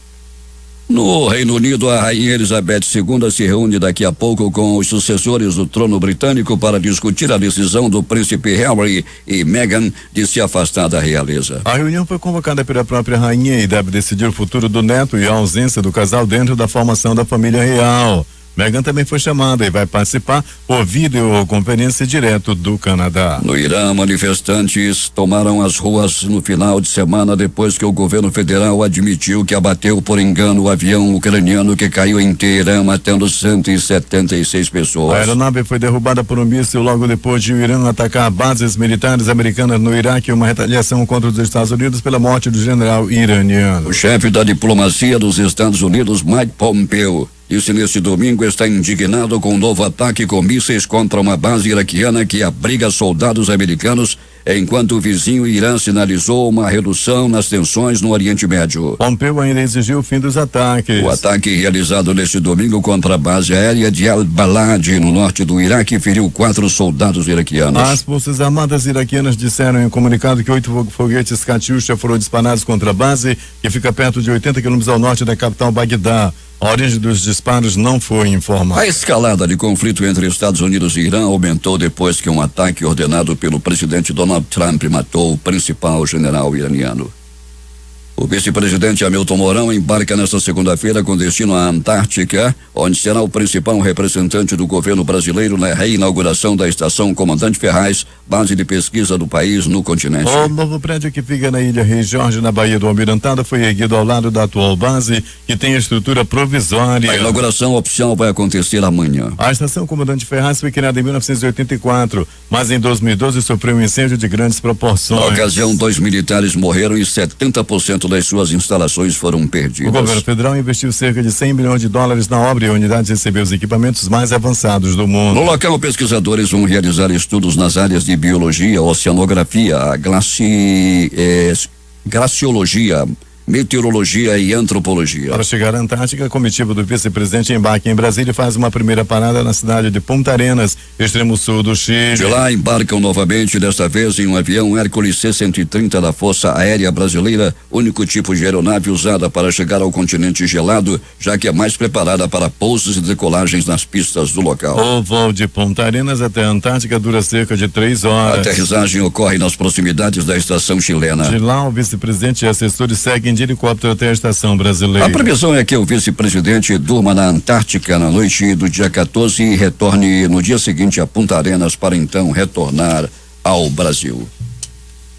No Reino Unido, a rainha Elizabeth II se reúne daqui a pouco com os sucessores do trono britânico para discutir a decisão do príncipe Harry e Meghan de se afastar da realeza. A reunião foi convocada pela própria rainha e deve decidir o futuro do neto e a ausência do casal dentro da formação da família real. Meghan também foi chamada e vai participar por videoconferência direto do Canadá. No Irã, manifestantes tomaram as ruas no final de semana depois que o governo federal admitiu que abateu por engano o avião ucraniano que caiu em Teherã, matando 176 pessoas. A aeronave foi derrubada por um míssil logo depois de o Irã atacar bases militares americanas no Iraque, uma retaliação contra os Estados Unidos pela morte do general iraniano. O chefe da diplomacia dos Estados Unidos, Mike Pompeo, disse neste domingo está indignado com um novo ataque com mísseis contra uma base iraquiana que abriga soldados americanos, enquanto o vizinho Irã sinalizou uma redução nas tensões no Oriente Médio. Pompeo ainda exigiu o fim dos ataques. O ataque realizado neste domingo contra a base aérea de Al-Balad, no norte do Iraque, feriu 4 soldados iraquianos. As forças armadas iraquianas disseram em um comunicado que 8 foguetes Katyusha foram disparados contra a base, que fica perto de 80 quilômetros ao norte da capital Bagdá. A origem dos disparos não foi informada. A escalada de conflito entre Estados Unidos e Irã aumentou depois que um ataque ordenado pelo presidente Donald Trump matou o principal general iraniano. O vice-presidente Hamilton Mourão embarca nesta segunda-feira com destino à Antártica, onde será o principal representante do governo brasileiro na reinauguração da estação Comandante Ferraz, base de pesquisa do país no continente. O novo prédio que fica na Ilha Rei Jorge, na Baía do Almirantado, foi erguido ao lado da atual base, que tem estrutura provisória. A inauguração oficial vai acontecer amanhã. A estação Comandante Ferraz foi criada em 1984, mas em 2012 sofreu um incêndio de grandes proporções. Na ocasião, 2 militares morreram e 70% das suas instalações foram perdidas. O governo federal investiu cerca de $100 milhões na obra e a unidade recebeu os equipamentos mais avançados do mundo. No local, pesquisadores vão realizar estudos nas áreas de biologia, oceanografia, glaciologia, meteorologia e antropologia. Para chegar à Antártica, a comitiva do vice-presidente embarca em Brasília e faz uma primeira parada na cidade de Punta Arenas, extremo sul do Chile. De lá embarcam novamente, desta vez em um avião Hércules C-130 da Força Aérea Brasileira, único tipo de aeronave usada para chegar ao continente gelado, já que é mais preparada para pousos e decolagens nas pistas do local. O voo de Punta Arenas até a Antártica dura cerca de 3 horas. A aterrissagem ocorre nas proximidades da estação chilena. De lá, o vice-presidente e assessores seguem de helicóptero até a estação brasileira. A previsão é que o vice-presidente durma na Antártica na noite do dia 14 e retorne no dia seguinte a Punta Arenas para então retornar ao Brasil.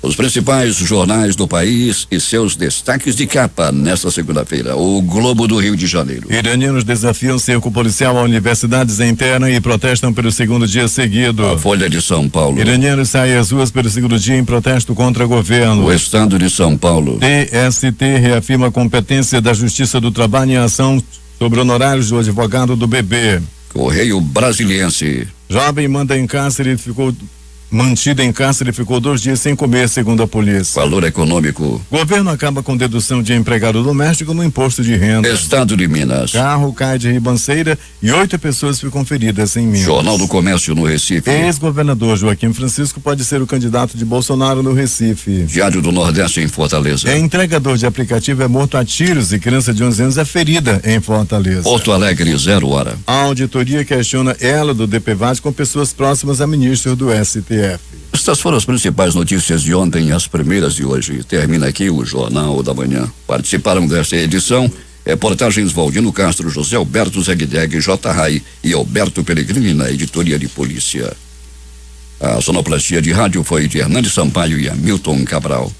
Os principais jornais do país e seus destaques de capa nesta segunda-feira. O Globo do Rio de Janeiro. Iranianos desafiam cerco policial a universidades internas e protestam pelo segundo dia seguido. A Folha de São Paulo. Iranianos saem às ruas pelo segundo dia em protesto contra o governo. O Estado de São Paulo. TST reafirma a competência da Justiça do Trabalho em ação sobre honorários do advogado do bebê. Correio Brasiliense. Jovem mantida em cárcere ficou 2 dias sem comer, segundo a polícia. Valor econômico. Governo acaba com dedução de empregado doméstico no imposto de renda. Estado de Minas. Carro cai de ribanceira e 8 pessoas ficam feridas em Minas. Jornal do Comércio no Recife. Ex-governador Joaquim Francisco pode ser o candidato de Bolsonaro no Recife. Diário do Nordeste em Fortaleza. Entregador de aplicativo é morto a tiros e criança de 11 anos é ferida em Fortaleza. Porto Alegre, 0 hora. A auditoria questiona ela do DPVAT com pessoas próximas a ministro do STF. Estas foram as principais notícias de ontem e as primeiras de hoje. Termina aqui o Jornal da Manhã. Participaram desta edição reportagens Valdino Castro, José Alberto Zegdeg, J. Rai e Alberto Pellegrini na editoria de polícia. A sonoplastia de rádio foi de Hernandes Sampaio e Hamilton Cabral.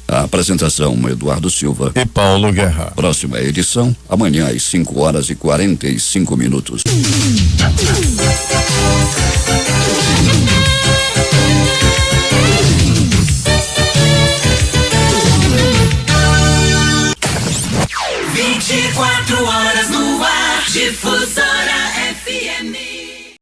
A apresentação, Eduardo Silva e Paulo Guerra. Próxima edição, amanhã às 5h45. 24 horas no ar, difusão.